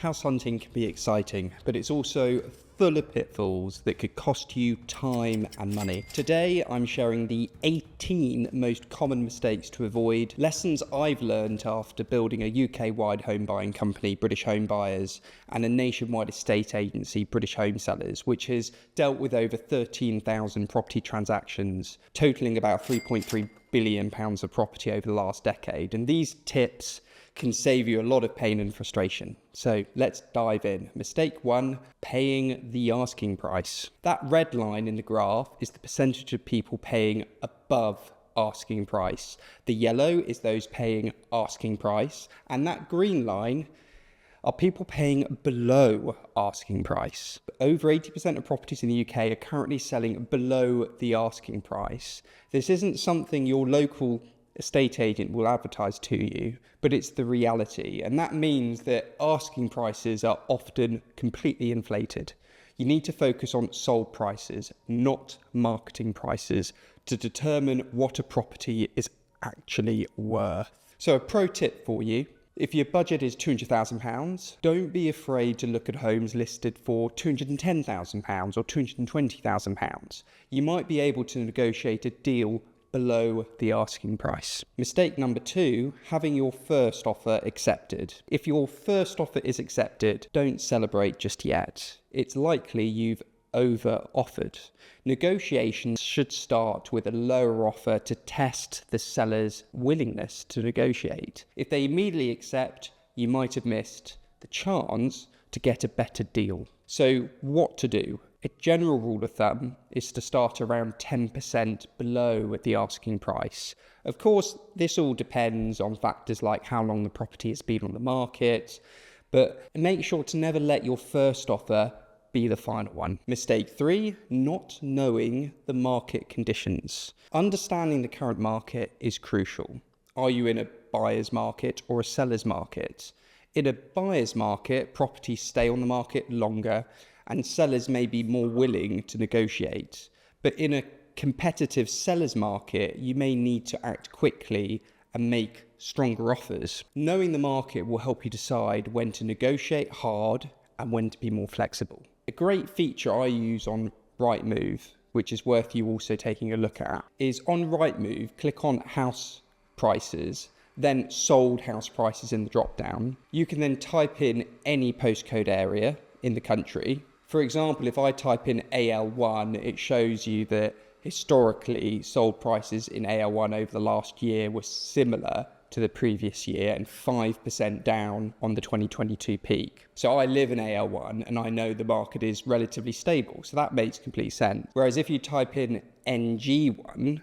House hunting can be exciting, but it's also full of pitfalls that could cost you time and money. Today, I'm sharing the 18 most common mistakes to avoid, lessons I've learned after building a UK-wide home buying company, British Home Buyers, and a nationwide estate agency, British Home Sellers, which has dealt with over 13,000 property transactions, totaling about £3.3 billion of property over the last decade. And these tips can save you a lot of pain and frustration. So let's dive in. Mistake 1, paying the asking price. That red line in the graph is the percentage of people paying above asking price. The yellow is those paying asking price, and that green line are people paying below asking price. Over 80% of properties in the UK are currently selling below the asking price. This isn't something your local estate agent will advertise to you, but it's the reality. And that means that asking prices are often completely inflated. You need to focus on sold prices, not marketing prices, to determine what a property is actually worth. So a pro tip for you: if your budget is £200,000, don't be afraid to look at homes listed for £210,000 or £220,000. You might be able to negotiate a deal below the asking price. Mistake number 2, having your first offer accepted. If your first offer is accepted, don't celebrate just yet. It's likely you've over-offered. Negotiations should start with a lower offer to test the seller's willingness to negotiate. If they immediately accept, you might have missed the chance to get a better deal. So what to do? A general rule of thumb is to start around 10% below the asking price. Of course, this all depends on factors like how long the property has been on the market, but make sure to never let your first offer be the final one. Mistake 3, not knowing the market conditions. Understanding the current market is crucial. Are you in a buyer's market or a seller's market? In a buyer's market, properties stay on the market longer, and sellers may be more willing to negotiate. But in a competitive seller's market, you may need to act quickly and make stronger offers. Knowing the market will help you decide when to negotiate hard and when to be more flexible. A great feature I use on Rightmove, which is worth you also taking a look at, is on Rightmove, click on house prices, then sold house prices in the drop down. You can then type in any postcode area in the country. For example, if I type in AL1, it shows you that historically sold prices in AL1 over the last year were similar to the previous year and 5% down on the 2022 peak. So I live in AL1 and I know the market is relatively stable, so that makes complete sense. Whereas if you type in NG1,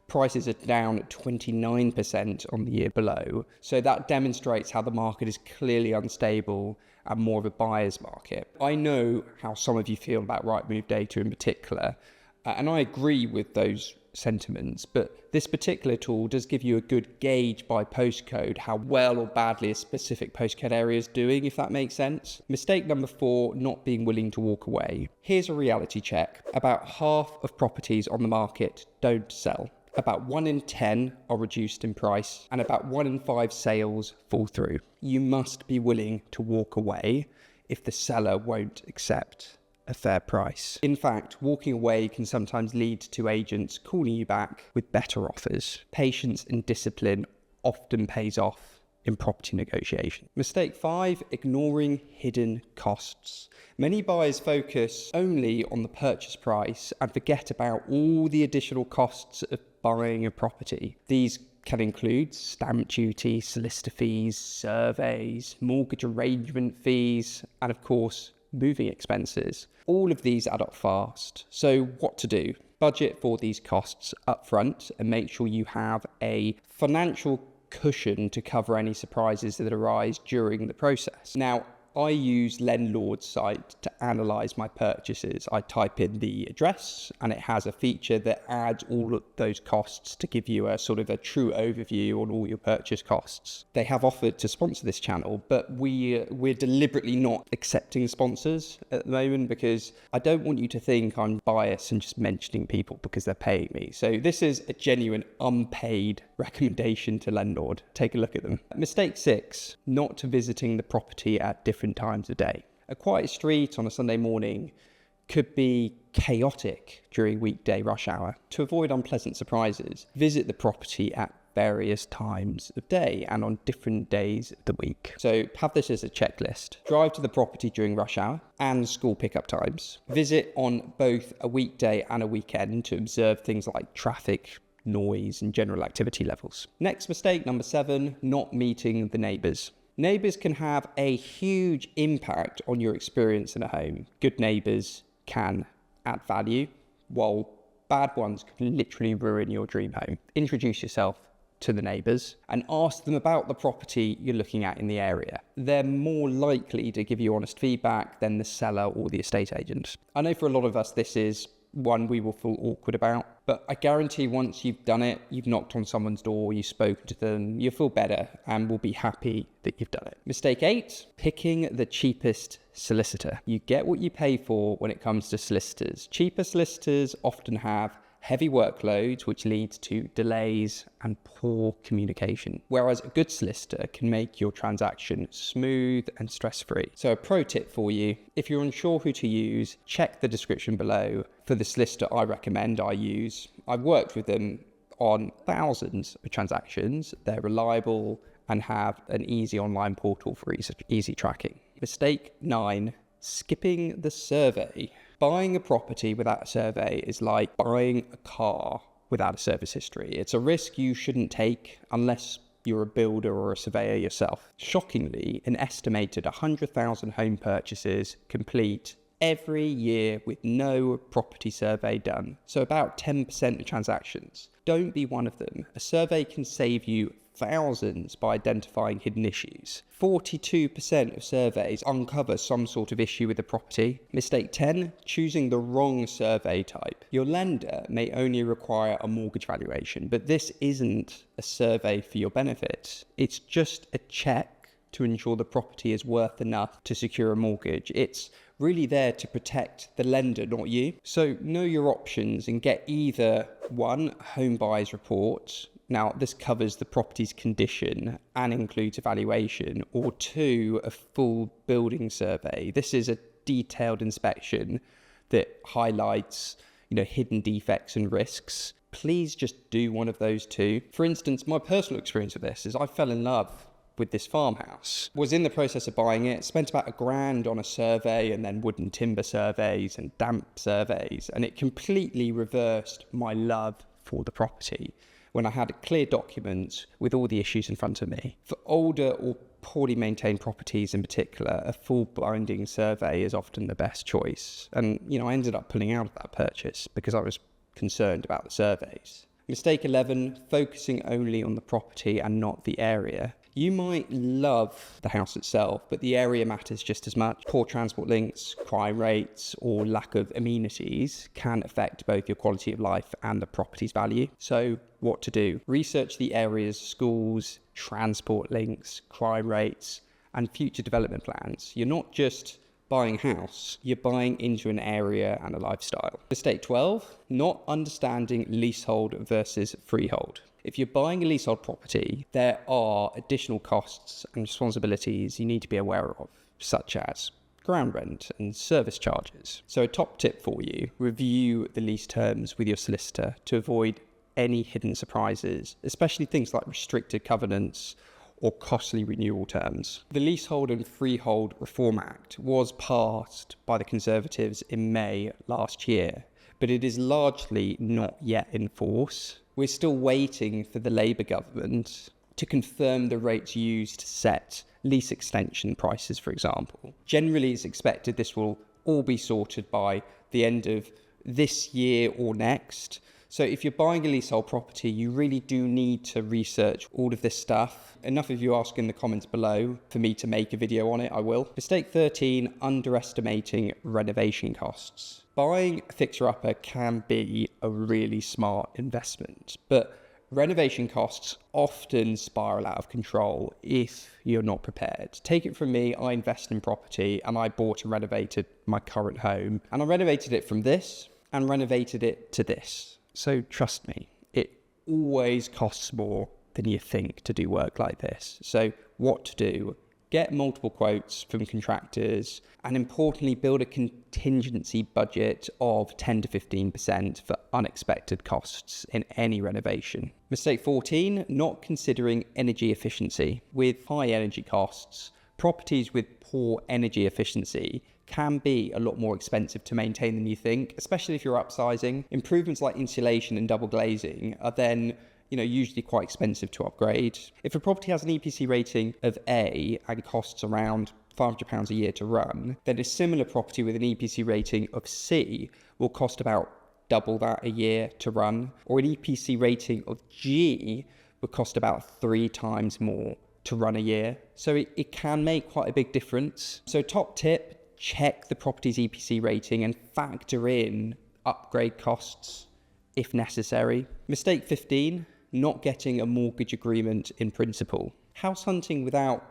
prices are down at 29% on the year below. So that demonstrates how the market is clearly unstable and more of a buyer's market. I know how some of you feel about Rightmove data in particular, and I agree with those sentiments, but this particular tool does give you a good gauge by postcode how well or badly a specific postcode area is doing, if that makes sense. Mistake number 4, not being willing to walk away. Here's a reality check. About half of properties on the market don't sell. About 1 in 10 are reduced in price, and about 1 in 5 sales fall through. You must be willing to walk away if the seller won't accept a fair price. In fact, walking away can sometimes lead to agents calling you back with better offers. Patience and discipline often pays off in property negotiation. Mistake 5, ignoring hidden costs. Many buyers focus only on the purchase price and forget about all the additional costs of buying a property. These can include stamp duty, solicitor fees, surveys, mortgage arrangement fees, and of course, moving expenses. All of these add up fast. So what to do? Budget for these costs up front and make sure you have a financial cushion to cover any surprises that arise during the process. Now, I use Landlord's site to analyze my purchases. I type in the address and it has a feature that adds all of those costs to give you a sort of a true overview on all your purchase costs. They have offered to sponsor this channel, but we're deliberately not accepting sponsors at the moment because I don't want you to think I'm biased and just mentioning people because they're paying me. So this is a genuine unpaid recommendation to Landlord. Take a look at them. Mistake 6, not visiting the property at different different times of day. A quiet street on a Sunday morning could be chaotic during weekday rush hour. To avoid unpleasant surprises, visit the property at various times of day and on different days of the week. So have this as a checklist. Drive to the property during rush hour and school pickup times. Visit on both a weekday and a weekend to observe things like traffic, noise and general activity levels. Next mistake, number 7, not meeting the neighbours. Neighbours can have a huge impact on your experience in a home. Good neighbours can add value, while bad ones can literally ruin your dream home. Introduce yourself to the neighbours and ask them about the property you're looking at in the area. They're more likely to give you honest feedback than the seller or the estate agent. I know for a lot of us this is one we will feel awkward about, but I guarantee once you've done it, you've knocked on someone's door, you've spoken to them, you'll feel better and will be happy that you've done it. Mistake 8, picking the cheapest solicitor. You get what you pay for when it comes to solicitors. Cheaper solicitors often have heavy workloads, which leads to delays and poor communication, whereas a good solicitor can make your transaction smooth and stress-free. So a pro tip for you, if you're unsure who to use, check the description below for the solicitor I recommend I use. I've worked with them on thousands of transactions. They're reliable and have an easy online portal for easy tracking. Mistake 9, skipping the survey. Buying a property without a survey is like buying a car without a service history. It's a risk you shouldn't take unless you're a builder or a surveyor yourself. Shockingly, an estimated 100,000 home purchases complete every year with no property survey done. So about 10% of transactions. Don't be one of them. A survey can save you thousands by identifying hidden issues. 42% of surveys uncover some sort of issue with the property. Mistake 10, choosing the wrong survey type. Your lender may only require a mortgage valuation, but this isn't a survey for your benefit. It's just a check to ensure the property is worth enough to secure a mortgage. It's really there to protect the lender, not you. So know your options and get either 1, home buyer's report. Now, this covers the property's condition and includes a valuation, or 2, a full building survey. This is a detailed inspection that highlights, hidden defects and risks. Please just do one of those 2. For instance, my personal experience with this is I fell in love with this farmhouse, was in the process of buying it, spent about £1,000 on a survey and then wood and timber surveys and damp surveys, and it completely reversed my love for the property when I had a clear document with all the issues in front of me. For older or poorly maintained properties in particular, a full binding survey is often the best choice. And, I ended up pulling out of that purchase because I was concerned about the surveys. Mistake 11, focusing only on the property and not the area. You might love the house itself, but the area matters just as much. Poor transport links, crime rates, or lack of amenities can affect both your quality of life and the property's value. So what to do? Research the area's schools, transport links, crime rates, and future development plans. You're not just buying a house, you're buying into an area and a lifestyle. Mistake 12, not understanding leasehold versus freehold. If you're buying a leasehold property, there are additional costs and responsibilities you need to be aware of, such as ground rent and service charges. So a top tip for you, review the lease terms with your solicitor to avoid any hidden surprises, especially things like restricted covenants or costly renewal terms. The Leasehold and Freehold Reform Act was passed by the Conservatives in May last year, but it is largely not yet in force. We're still waiting for the Labour government to confirm the rates used to set lease extension prices, for example. Generally, it's expected this will all be sorted by the end of this year or next. So if you're buying a leasehold property, you really do need to research all of this stuff. Enough of you ask in the comments below for me to make a video on it, I will. Mistake 13, underestimating renovation costs. Buying a fixer-upper can be a really smart investment, but renovation costs often spiral out of control if you're not prepared. Take it from me, I invest in property and I bought and renovated my current home, and I renovated it from this and renovated it to this. So trust me, it always costs more than you think to do work like this. So what to do Get multiple quotes from contractors, and importantly, build a contingency budget of 10 to 15% for unexpected costs in any renovation. Mistake 14, not considering energy efficiency. With high energy costs, properties with poor energy efficiency can be a lot more expensive to maintain than you think, especially if you're upsizing. Improvements like insulation and double glazing are then usually quite expensive to upgrade. If a property has an EPC rating of A and costs around £500 a year to run, then a similar property with an EPC rating of C will cost about double that a year to run, or an EPC rating of G would cost about 3 times more to run a year. So it can make quite a big difference. So top tip, check the property's EPC rating and factor in upgrade costs if necessary. Mistake 15, not getting a mortgage agreement in principle. House hunting without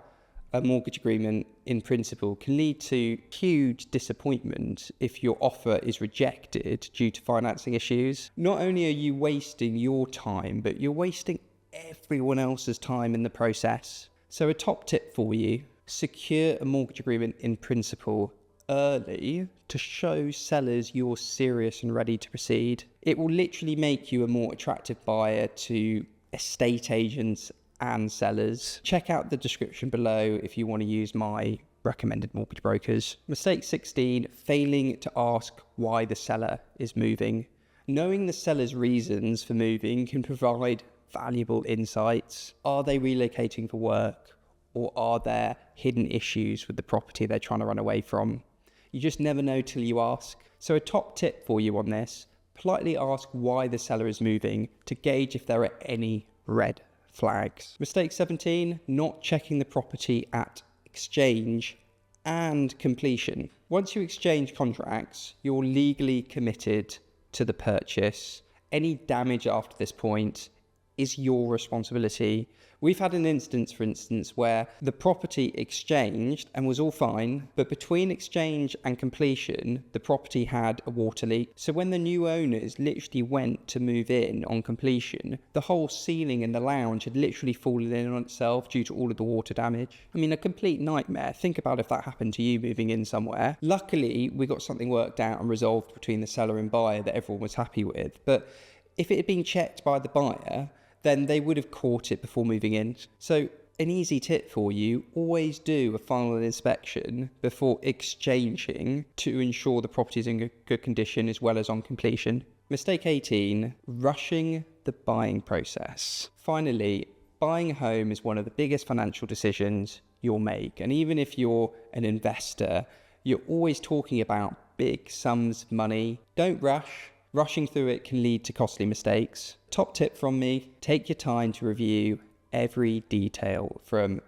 a mortgage agreement in principle can lead to huge disappointment if your offer is rejected due to financing issues. Not only are you wasting your time, but you're wasting everyone else's time in the process. So a top tip for you, secure a mortgage agreement in principle early to show sellers you're serious and ready to proceed. It will literally make you a more attractive buyer to estate agents and sellers. Check out the description below if you want to use my recommended mortgage brokers. Mistake 16, failing to ask why the seller is moving. Knowing the seller's reasons for moving can provide valuable insights. Are they relocating for work, or are there hidden issues with the property they're trying to run away from? You just never know till you ask. So a top tip for you on this, politely ask why the seller is moving to gauge if there are any red flags. Mistake 17, not checking the property at exchange and completion. Once you exchange contracts, you're legally committed to the purchase. Any damage after this point is your responsibility. We've had an instance, for instance, where the property exchanged and was all fine, but between exchange and completion, the property had a water leak. So when the new owners literally went to move in on completion, the whole ceiling in the lounge had literally fallen in on itself due to all of the water damage. I mean, a complete nightmare. Think about if that happened to you moving in somewhere. Luckily, we got something worked out and resolved between the seller and buyer that everyone was happy with. But if it had been checked by the buyer, then they would have caught it before moving in. So an easy tip for you, always do a final inspection before exchanging to ensure the property is in good condition as well as on completion. Mistake 18, rushing the buying process. Finally, buying a home is one of the biggest financial decisions you'll make. And even if you're an investor, you're always talking about big sums of money. Don't rush. Rushing through it can lead to costly mistakes. Top tip from me, take your time to review every detail from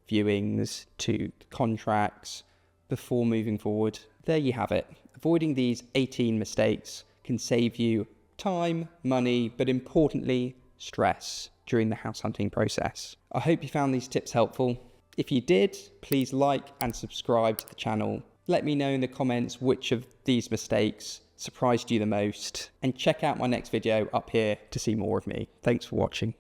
viewings to contracts before moving forward. There you have it. Avoiding these 18 mistakes can save you time, money, but importantly, stress during the house hunting process. I hope you found these tips helpful. If you did, please like and subscribe to the channel. Let me know in the comments which of these mistakes surprised you the most, and check out my next video up here to see more of me. Thanks for watching.